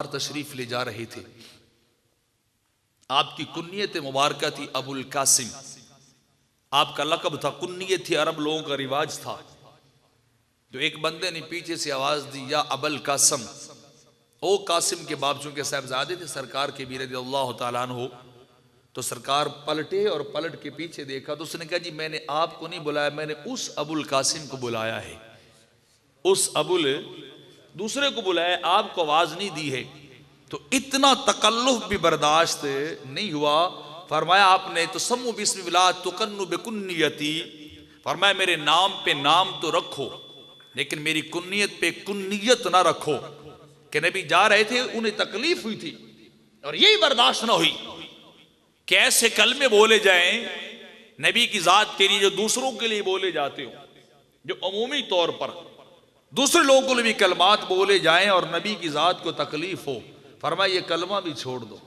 तशरीफ ले जा रहे थे। आपकी कुन्नियत मुबारक थी अबुल कासिम, आपका लक़ब था, कुन्नियत थी, अरब लोगों का रिवाज था। तो एक बंदे ने पीछे से आवाज दी, या अबुल कासिम, ओ कासिम के बाप, चूंकि साहबजादे थे सरकार के भी रज़ियल्लाहु ताला अन्हु। तो सरकार पलटे और पलट के पीछे देखा तो उसने कहा, जी मैंने आपको नहीं बुलाया, मैंने उस अबुल कासिम को बुलाया है, उस अबुल दूसरे को बुलाया, आपको आवाज नहीं दी है। तो इतना तकल्लुफ भी बर्दाश्त नहीं हुआ। फरमाया आपने तो सम्मु बिस्मिल्लाह तुकन्नु बिकुन्नियती, फरमाया मेरे नाम पे नाम तो रखो लेकिन मेरी कुन्नियत पे कुन्नियत ना रखो। कि नबी जा रहे थे, उन्हें तकलीफ हुई थी और यही बर्दाश्त ना हुई कि ऐसे कलमे बोले जाएं नबी की जात के लिए जो दूसरों के लिए बोले जाते हो, जो अमूमी तौर पर दूसरे लोगों को भी कलमात बोले जाएं और नबी की जात को तकलीफ हो। फरमाया ये कलमा भी छोड़ दो।